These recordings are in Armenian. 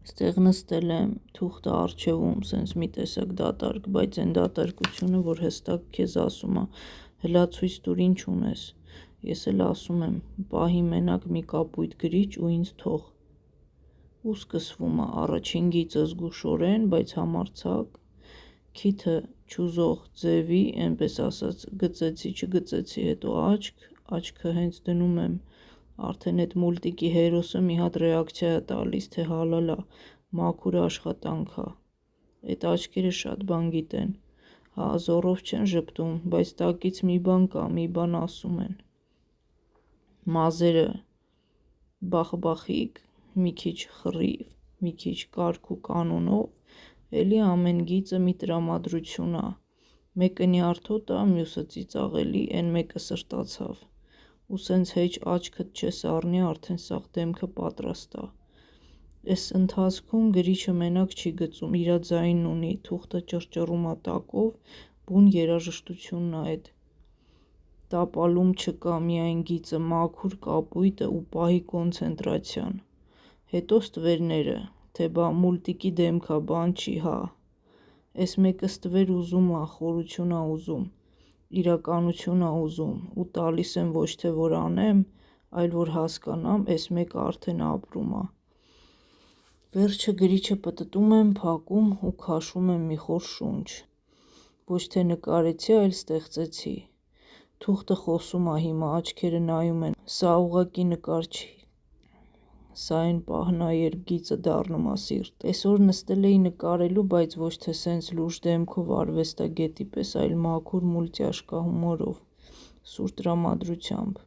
Ստեղ նստել եմ, թուղթը առջևում, սենց մի տեսակ դատարկ, բայց այն դատարկությունը, որ հստակ քեզ ասում է, հլա ցույց տուր ինչ ունես, ես էլ ասում եմ, պահի մենակ մի կապույտ գրիչ ու ինձ թող, ու սկսվում է առաջին գիծը զգուշորեն, բայց համարձակ, քիթը չուզող ձևի, էնպես ասած գծեցի չգծեցի, հետո աչքը հենց դնում եմ, արդեն էդ մուլտիկի հերոսը մի հատ ռեակցիա է տալիս, թե հալալա, մաքուր աշխատանք ա, էդ աչքերը շատ բան գիտեն, հա զոռով չեն ժպտում, բայց տակից մի բան կա, մի բան ասում են, մազերը բախ-բախիկ, մի քիչ խռիվ, մի քիչ կարգ ու կանոնով, էլի ամեն գիծը մի տրամադրություն ա, մեկը նյարդոտ ա, մյուսը ծիծաղելի, էն մեկը սրտացավ, ու սենց հեչ աչքդ չես առնի, արդեն սաղ դեմքը պատրաստ ա, էս ընթացքում գրիչը մենակ չի գծում, իրա ձայնն ունի, թուղթը ճռճռում ա տակով, բուն երաժշտությունն ա էդ, տապալում չկա, միայն գիծը, մաքուր կապույտը ու պահի կոնցենտրացիան, հետո ստվերները, թե բա մուլտիկի դեմք ա, բան չի, հա, էս մեկը ստվեր ուզում ա, խորություն ա ուզում, իրականություն ա ուզում, ու տալիս եմ ոչ թե որ անեմ, այլ որ հասկանամ, էս մեկը արդեն ապրում ա, վերջը գրիչը պտտում եմ, փակում ու քաշում եմ մի խոր շունչ, ոչ թե նկարեցի, այլ ստեղծեցի, թուղթը խոսում ա հիմա, աչքերը նայում են, սա ուղղակի նկար չի, սա էն պահն ա, երբ գիծը դառնում ա սիրտ, էսօր նստել էի նկարելու, բայց ոչ թե սենց լուրջ դեմքով արվեստագետի պես, այլ մաքուր մուլտյաշկա հումորով, սուր տրամադրությամբ,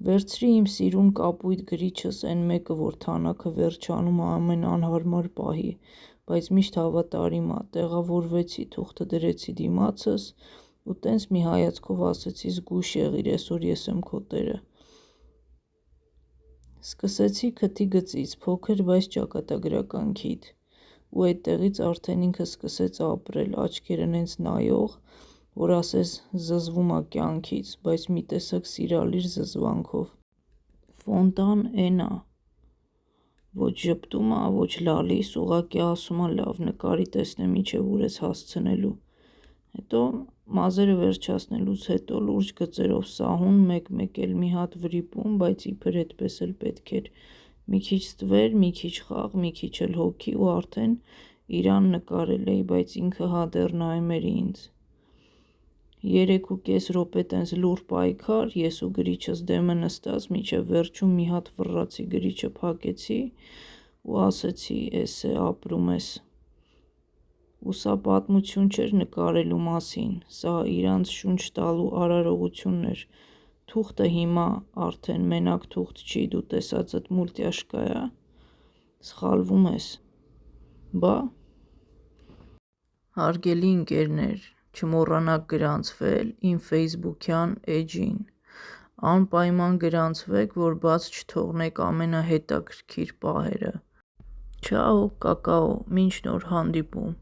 վերցրի իմ սիրուն կապույտ գրիչս, էն մեկը, որ թանաքը վերջանում ա ամեն անհարմար պահի, բայց միշտ հավատարիմ ա, տեղավորվեցի, թուղթը դրեցի դիմացս, ու տենց մի հայացքով ասեցի զգույշ եղիր, էսօր ես եմ քո տերը, սկսեցի քթի գծից, փոքր, բայց ճակատագրական քիթ, ու էդտեղից արդեն ինքը սկսեց ապրել, աչքերը նենց նայող, որ ասես զզվում ա կյանքից, բայց մի տեսակ սիրալիր զզվանքով, ֆոնտան էն ա, ոչ ժպտում ա, ոչ լալիս, ուղղակի ասում ա լավ, նկարի տեսնեմ իջև ուր ես հասցնելու, հետո մազերը վերջացնելուց հետո լուրջ գծերով սահուն, մեկ-մեկ էլ մի հատ վրիպում, բայց իբր էդպես էլ պետք էր, մի քիչ ստվեր, մի քիչ խաղ, մի քիչ էլ հոգի ու արդեն իրան նկարել էի, բայց ինքը հա դեռ նայում էր ինձ, 3.5 րոպե տենց լուռ պայքար, ես ու գրիչս դեմը նստած, մինչև վերջում մի հատ վռացի գրիչը փակեցի ու ասեցի էս է ապրում ես, ու սա պատմություն չէր նկարելու մասին, սա իրանց շունչ տալու արարողությունն էր, թուղթը հիմա արդեն մենակ թուղթ չի, դու տեսածդ մուլտյաշկա ա, սխալվում ես, բա, հարգելի ընկերներ, չմոռանաք գրանցվել իմ ֆեյսբուքյան էջին, անպայման գրանցվեք, որ բաց չթողնեք ամենահետաքրքիր պահերը, չաո, կակաո, մինչ նոր հանդիպում։